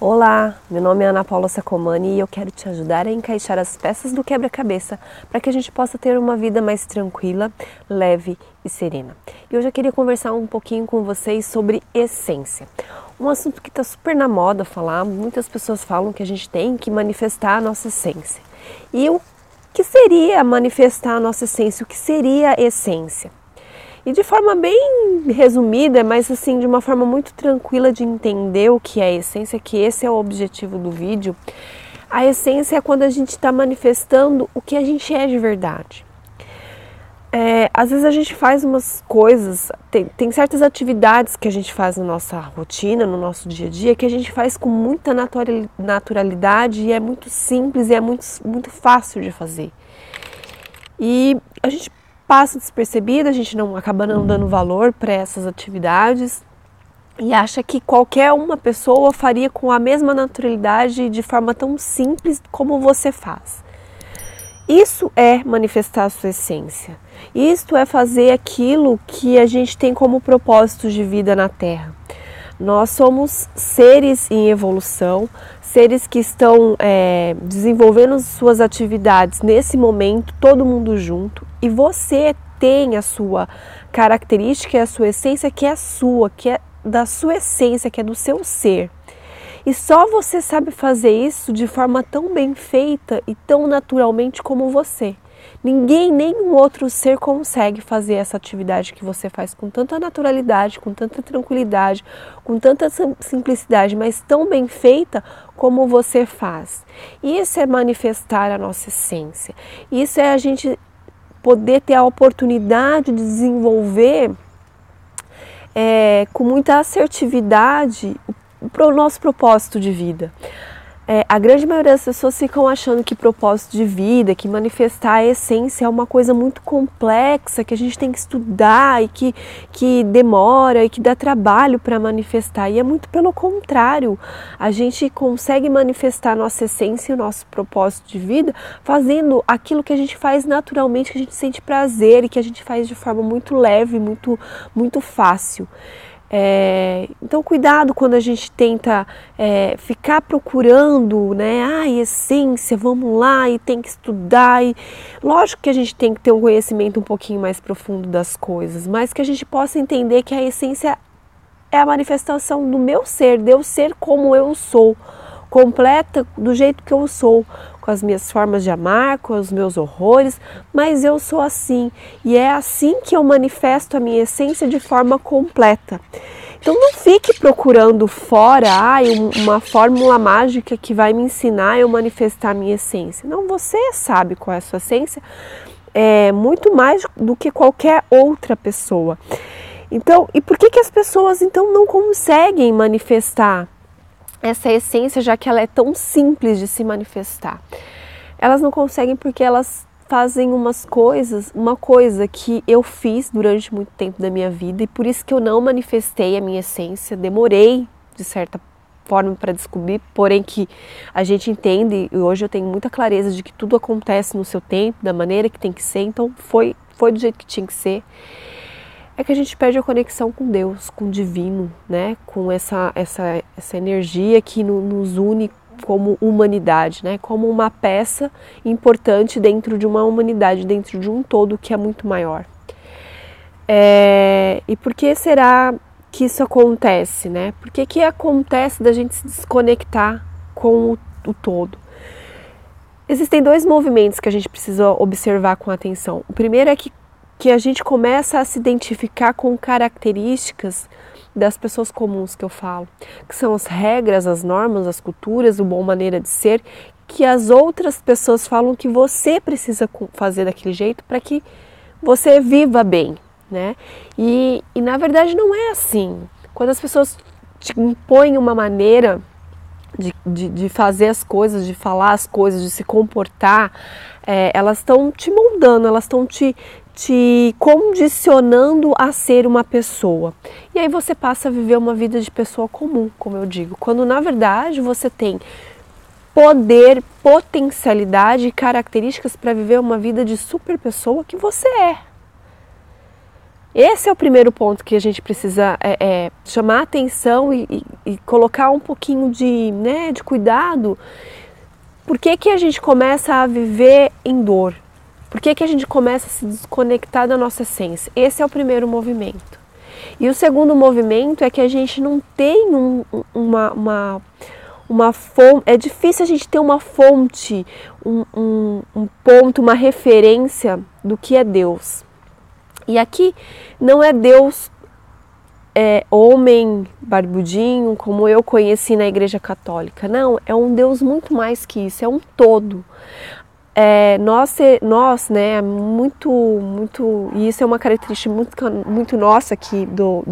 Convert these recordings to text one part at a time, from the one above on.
Olá, meu nome é Ana Paula Sacomani e eu quero te ajudar a encaixar as peças do quebra-cabeça para que a gente possa ter uma vida mais tranquila, leve e serena. E hoje eu queria conversar um pouquinho com vocês sobre essência. Um assunto que está super na moda falar, muitas pessoas falam que a gente tem que manifestar a nossa essência. E o que seria manifestar a nossa essência? O que seria essência? E de forma bem resumida, mas assim de uma forma muito tranquila de entender o que é a essência, que esse é o objetivo do vídeo. A essência é quando a gente está manifestando o que a gente é de verdade. Às vezes a gente faz umas coisas, tem certas atividades que a gente faz na nossa rotina, no nosso dia a dia, que a gente faz com muita naturalidade e é muito simples e é muito fácil de fazer. E a gente passa despercebida, a gente acaba não dando valor para essas atividades e acha que qualquer uma pessoa faria com a mesma naturalidade de forma tão simples como você faz. Isso é manifestar a sua essência. Isso é fazer aquilo que a gente tem como propósito de vida na Terra. Nós somos seres em evolução, seres que estão desenvolvendo suas atividades nesse momento, todo mundo junto, e você tem a sua característica e a sua essência que é sua, que é da sua essência, que é do seu ser. E só você sabe fazer isso de forma tão bem feita e tão naturalmente como você. Ninguém, nenhum outro ser consegue fazer essa atividade que você faz com tanta naturalidade, com tanta tranquilidade, com tanta simplicidade, mas tão bem feita como você faz. Isso é manifestar a nossa essência. Isso é a gente poder ter a oportunidade de desenvolver com muita assertividade o nosso propósito de vida. A grande maioria das pessoas ficam achando que propósito de vida, que manifestar a essência é uma coisa muito complexa, que a gente tem que estudar e que demora e que dá trabalho para manifestar. E é muito pelo contrário, a gente consegue manifestar a nossa essência e o nosso propósito de vida fazendo aquilo que a gente faz naturalmente, que a gente sente prazer e que a gente faz de forma muito leve, muito fácil. Então cuidado quando a gente tenta ficar procurando, né, essência, vamos lá e tem que estudar, e lógico que a gente tem que ter um conhecimento um pouquinho mais profundo das coisas, mas que a gente possa entender que a essência é a manifestação do meu ser, de eu ser como eu sou, completa do jeito que eu sou, com as minhas formas de amar, com os meus horrores, mas eu sou assim e é assim que eu manifesto a minha essência de forma completa. Então não fique procurando fora uma fórmula mágica que vai me ensinar a eu manifestar a minha essência. Não, você sabe qual é a sua essência, muito mais do que qualquer outra pessoa. Então, e por que as pessoas então não conseguem manifestar essa essência, já que ela é tão simples de se manifestar? Elas não conseguem porque elas fazem uma coisa que eu fiz durante muito tempo da minha vida e por isso que eu não manifestei a minha essência, demorei de certa forma para descobrir, porém que a gente entende e hoje eu tenho muita clareza de que tudo acontece no seu tempo, da maneira que tem que ser, então foi do jeito que tinha que ser. É que a gente perde a conexão com Deus, com o divino, né? Com essa energia que nos une como humanidade, né? Como uma peça importante dentro de uma humanidade, dentro de um todo que é muito maior. E por que será que isso acontece, né? Por que acontece da gente se desconectar com o todo? Existem dois movimentos que a gente precisa observar com atenção. O primeiro é que a gente começa a se identificar com características das pessoas comuns que eu falo, que são as regras, as normas, as culturas, a boa maneira de ser, que as outras pessoas falam que você precisa fazer daquele jeito para que você viva bem, né? E na verdade não é assim. Quando as pessoas te impõem uma maneira de fazer as coisas, de falar as coisas, de se comportar, elas estão te moldando, elas estão te condicionando a ser uma pessoa. E aí você passa a viver uma vida de pessoa comum, como eu digo, quando na verdade você tem poder, potencialidade e características para viver uma vida de super pessoa que você é. Esse é o primeiro ponto que a gente precisa chamar a atenção e colocar um pouquinho de cuidado. Por que que a gente começa a viver em dor? Por que que a gente começa a se desconectar da nossa essência? Esse é o primeiro movimento. E o segundo movimento é que a gente não tem uma fonte, é difícil a gente ter uma fonte, um ponto, uma referência do que é Deus. E aqui não é Deus homem barbudinho, como eu conheci na Igreja Católica. Não, é um Deus muito mais que isso, é um todo. Nós, né, e isso é uma característica muito nossa aqui do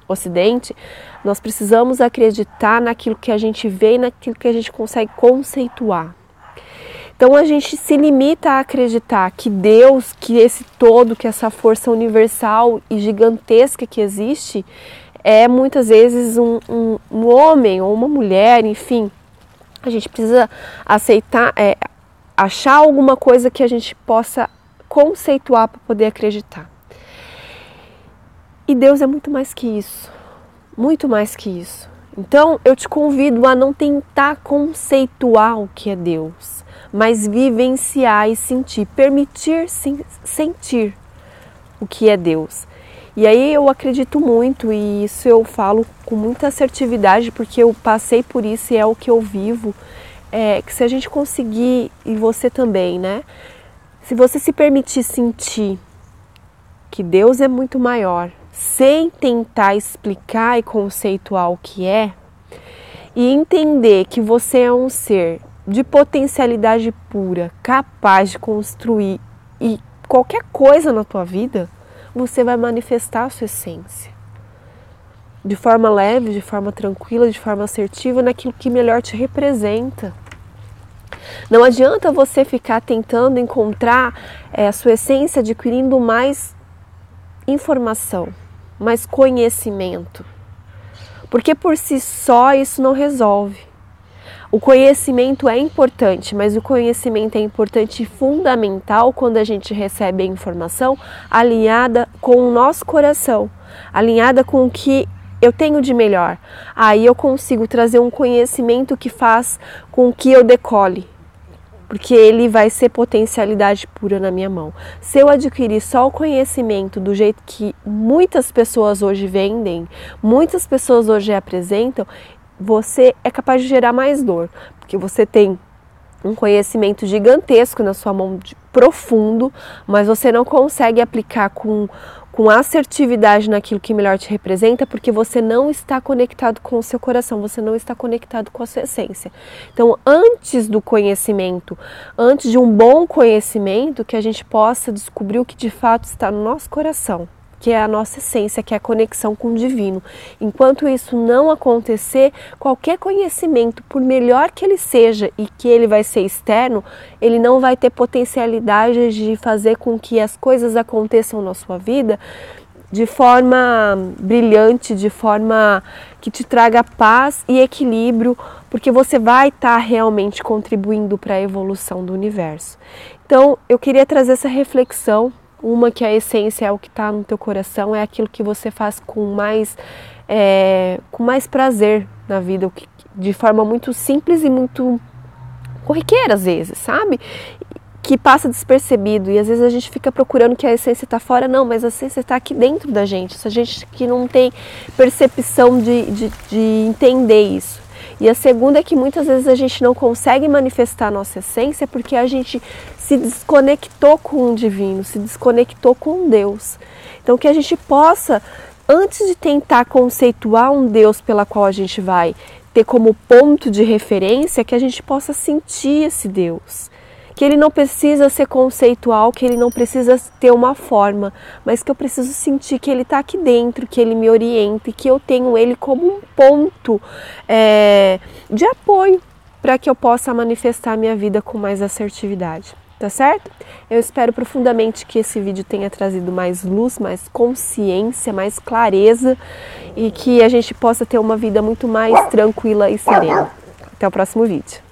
Ocidente, nós precisamos acreditar naquilo que a gente vê e naquilo que a gente consegue conceituar. Então a gente se limita a acreditar que Deus, que esse todo, que essa força universal e gigantesca que existe, é muitas vezes um homem ou uma mulher, enfim. A gente precisa aceitar, achar alguma coisa que a gente possa conceituar para poder acreditar. E Deus é muito mais que isso, muito mais que isso. Então eu te convido a não tentar conceituar o que é Deus, mas vivenciar e sentir, permitir sentir o que é Deus. E aí eu acredito muito, e isso eu falo com muita assertividade, porque eu passei por isso e é o que eu vivo, que se a gente conseguir, e você também, né? Se você se permitir sentir que Deus é muito maior, sem tentar explicar e conceituar o que é, e entender que você é um ser de potencialidade pura, capaz de construir e qualquer coisa na tua vida, você vai manifestar a sua essência. De forma leve, de forma tranquila, de forma assertiva, naquilo que melhor te representa. Não adianta você ficar tentando encontrar a sua essência adquirindo mais informação, mais conhecimento. Porque por si só isso não resolve. O conhecimento é importante, mas o conhecimento é importante e fundamental quando a gente recebe a informação alinhada com o nosso coração, alinhada com o que eu tenho de melhor. Aí eu consigo trazer um conhecimento que faz com que eu decole, porque ele vai ser potencialidade pura na minha mão. Se eu adquirir só o conhecimento do jeito que muitas pessoas hoje vendem, muitas pessoas hoje apresentam, você é capaz de gerar mais dor, porque você tem um conhecimento gigantesco na sua mão, profundo, mas você não consegue aplicar com assertividade naquilo que melhor te representa, porque você não está conectado com o seu coração, você não está conectado com a sua essência. Então, antes do conhecimento, antes de um bom conhecimento, que a gente possa descobrir o que de fato está no nosso coração, que é a nossa essência, que é a conexão com o divino. Enquanto isso não acontecer, qualquer conhecimento, por melhor que ele seja e que ele vai ser externo, ele não vai ter potencialidade de fazer com que as coisas aconteçam na sua vida de forma brilhante, de forma que te traga paz e equilíbrio, porque você vai estar realmente contribuindo para a evolução do universo. Então, eu queria trazer essa reflexão. Uma, que a essência é o que está no teu coração, é aquilo que você faz com mais prazer na vida, de forma muito simples e muito corriqueira às vezes, sabe? Que passa despercebido, e às vezes a gente fica procurando que a essência está fora, não, mas a essência está aqui dentro da gente, essa gente que não tem percepção de entender isso. E a segunda é que muitas vezes a gente não consegue manifestar a nossa essência porque a gente se desconectou com o divino, se desconectou com Deus. Então que a gente possa, antes de tentar conceituar um Deus pela qual a gente vai ter como ponto de referência, que a gente possa sentir esse Deus. Que ele não precisa ser conceitual, que ele não precisa ter uma forma, mas que eu preciso sentir que ele está aqui dentro, que ele me orienta e que eu tenho ele como um ponto de apoio para que eu possa manifestar a minha vida com mais assertividade. Tá certo? Eu espero profundamente que esse vídeo tenha trazido mais luz, mais consciência, mais clareza e que a gente possa ter uma vida muito mais tranquila e serena. Até o próximo vídeo.